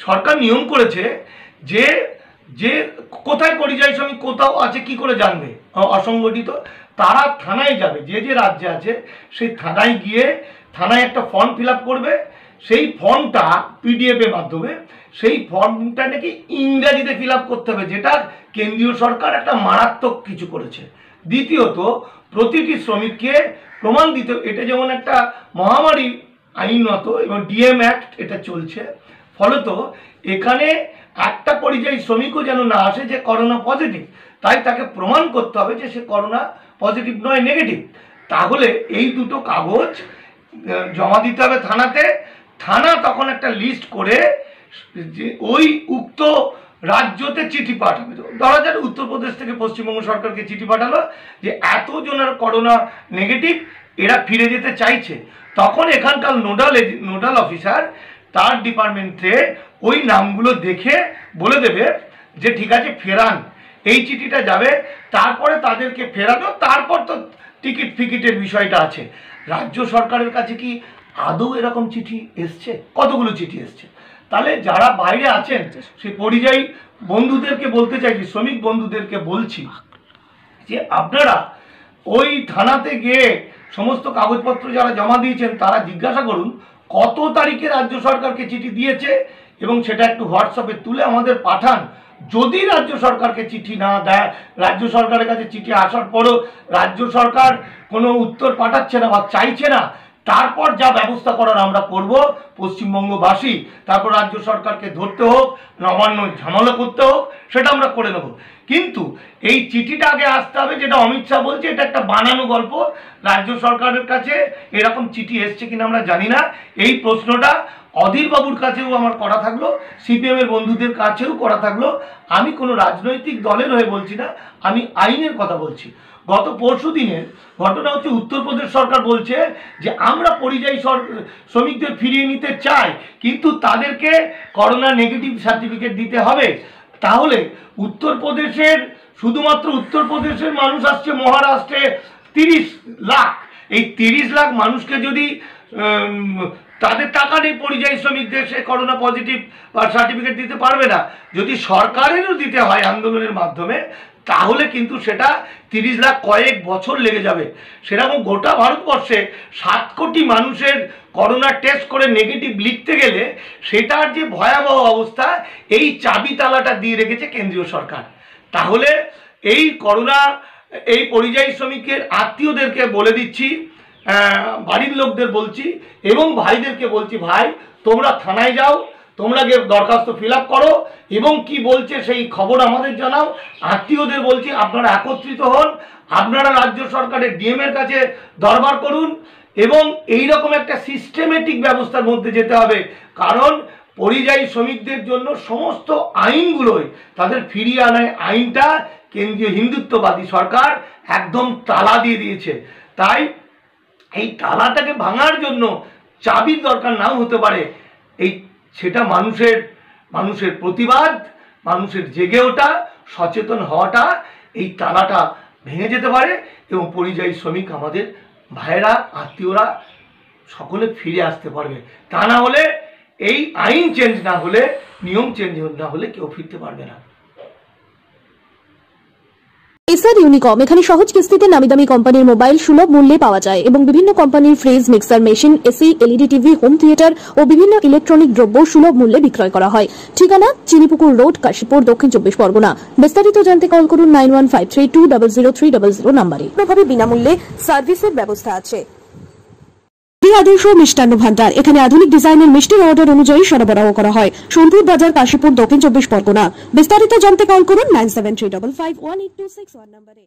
সরকার নিয়ম করেছে যে যে কোথায় পরিযায়ী শ্রমিক কোথাও আছে কি করে জানবে অসংগঠিত, তারা থানায় যাবে, যে যে রাজ্যে আছে সেই থানায় গিয়ে থানায় একটা ফর্ম ফিল আপ করবে। সেই ফর্মটা পিডিএফ এর মাধ্যমে, সেই ফর্মটা নাকি ইংরাজিতে ফিল আপ করতে হবে, যেটা কেন্দ্রীয় সরকার একটা মারাত্মক কিছু করেছে। দ্বিতীয়ত, প্রতিটি শ্রমিককে প্রমাণ দিতে, এটা যেমন একটা মহামারী আইনত এবং ডিএম অ্যাক্ট এটা চলছে, ফলত এখানে একটা পরিযায়ী শ্রমিকও যেন না আসে যে করোনা পজিটিভ, তাই তাকে প্রমাণ করতে হবে যে সে করোনা পজিটিভ নয়, নেগেটিভ। তাহলে এই দুটো কাগজ জমা দিতে হবে থানাতে। থানা তখন একটা লিস্ট করে যে ওই উক্ত রাজ্যতে চিঠি পাঠাবে। ধরা যাক উত্তরপ্রদেশ থেকে পশ্চিমবঙ্গ সরকারকে চিঠি পাঠালো যে এতজনের করোনা নেগেটিভ, এরা ফিরে যেতে চাইছে। তখন এখানকার নোডাল অফিসার তার ডিপার্টমেন্টে ওই নামগুলো দেখে বলে দেবে যে ঠিক আছে ফেরান, এই চিঠিটা যাবে, তারপরে তাদেরকে ফেরানো, তারপর তো টিকিট ফিকিটের বিষয়টা আছে। রাজ্য সরকারের কাছে কি আদৌ এরকম চিঠি এসছে? কতগুলো চিঠি এসছে? তাহলে যারা বাইরে আছেন সেই পরিযায়ী বন্ধুদেরকে বলতে চাইছি, শ্রমিক বন্ধুদেরকে বলছি যে আপনারা ওই থানাতে গিয়ে সমস্ত কাগজপত্র যারা জমা দিয়েছেন তারা জিজ্ঞাসা করুন কত তারিখে রাজ্য সরকারকে চিঠি দিয়েছে এবং সেটা একটু হোয়াটসঅ্যাপে তুলে আমাদের পাঠান। যদি রাজ্য সরকারকে চিঠি না দেয়, রাজ্য সরকারের কাছে চিঠি আসার পরও রাজ্য সরকার কোনো উত্তর পাঠাচ্ছে না বা চাইছে না, তারপর যা ব্যবস্থা করার আমরা করব পশ্চিমবঙ্গবাসী। তারপর রাজ্য সরকারকে ধরতে হোক, নবান্ন ঝামেলা করতে হোক, সেটা আমরা করে নেব। কিন্তু এই চিঠিটা আগে আসতে হবে, যেটা অমিত শাহ বলছে এটা একটা বানানো গল্প। রাজ্য সরকারের কাছে এরকম চিঠি এসছে কিনা আমরা জানি না। এই প্রশ্নটা অধীর বাবুর কাছেও আমার করা থাকলো, সিপিএম এর বন্ধুদের কাছেও করা থাকলো। আমি কোনো রাজনৈতিক দলের হয়ে বলছি না, আমি আইনের কথা বলছি। গত পরশু দিনের ঘটনা হচ্ছে উত্তরপ্রদেশ সরকার বলছে যে আমরা পরিযায়ী শ্রমিকদের ফিরিয়ে নিতে চাই, কিন্তু তাদেরকে করোনা নেগেটিভ সার্টিফিকেট দিতে হবে। তাহলে উত্তরপ্রদেশের, শুধুমাত্র উত্তরপ্রদেশের মানুষ আসছে মহারাষ্ট্রে 30 লাখ। এই 30 লাখ মানুষকে যদি তাদের টাকা নেই পরিযায়ী শ্রমিকদের, সে করোনা পজিটিভ বা সার্টিফিকেট দিতে পারবে না। যদি সরকারেরও দিতে হয় আন্দোলনের মাধ্যমে, তাহলে কিন্তু সেটা 30 লাখ কয়েক বছর লেগে যাবে। সেরকম গোটা ভারতবর্ষে 7 কোটি মানুষের করোনা টেস্ট করে নেগেটিভ লিখতে গেলে সেটার যে ভয়াবহ অবস্থা, এই চাবি তালাটা দিয়ে রেখেছে কেন্দ্রীয় সরকার। তাহলে এই করোনা, এই পরিযায়ী শ্রমিকের আত্মীয়দেরকে বলে দিচ্ছি, বাড়ির লোকদের বলছি এবং ভাইদেরকে বলছি, ভাই তোমরা থানায় যাও, তোমরা গিয়ে দরখাস্ত ফিল আপ করো এবং কি বলছে সেই খবর আমাদের জানাও। আত্মীয়দের বলছি আপনারা একত্রিত হন, আপনারা রাজ্য সরকারের ডিএম এর কাছে দরবার করুন এবং এই রকম একটা সিস্টেমেটিক ব্যবস্থার মধ্যে যেতে হবে। কারণ পরিযায়ী শ্রমিকদের জন্য সমস্ত আইনগুলোই, তাদের ফিরিয়ে আনায় আইনটা কেন্দ্রীয় হিন্দুত্ববাদী সরকার একদম তালা দিয়ে দিয়েছে। তাই এই তালাটাকে ভাঙার জন্য চাবির দরকার নাও হতে পারে, এই সেটা মানুষের প্রতিবাদ, মানুষের জেগে ওঠা, সচেতন হওয়াটা এই তালাটা ভেঙে যেতে পারে এবং পরিযায়ী শ্রমিক আমাদের ভাইয়েরা, আত্মীয়রা সকলে ফিরে আসতে পারবে। তা না হলে, এই আইন চেঞ্জ না হলে, নিয়ম চেঞ্জ না হলে কেউ ফিরতে পারবে না। এসআর ইউনিকম এখানে সহজ কিস্তিতে নামি দামি কোম্পানির মোবাইল সুলভ মূল্যে পাওয়া যায় এবং বিভিন্ন কোম্পানির fridge, mixer machine, AC, LED TV, home theatre ও বিভিন্ন ইলেকট্রনিক দ্রব্য সুলভ মূল্যে বিক্রয় করা হয়। ঠিকানা চিনিপুকুর রোড, কাশীপুর, দক্ষিণ 24 পরগনা। বিস্তারিত জানতে কল করুন 9153200300 নম্বরে। প্রভাবে বিনামূল্যে সার্ভিসের ব্যবস্থা আছে। আদর্শ মিষ্টান্ন ভান্ডার, এখানে আধুনিক ডিজাইনের মিষ্টির অর্ডার অনুযায়ী সরবরাহ করা হয়। সোনপুর বাজার, কাশীপুর, দক্ষিণ 24 পরগনা। বিস্তারিত জানতে কল করুন 9735518261 নম্বরে।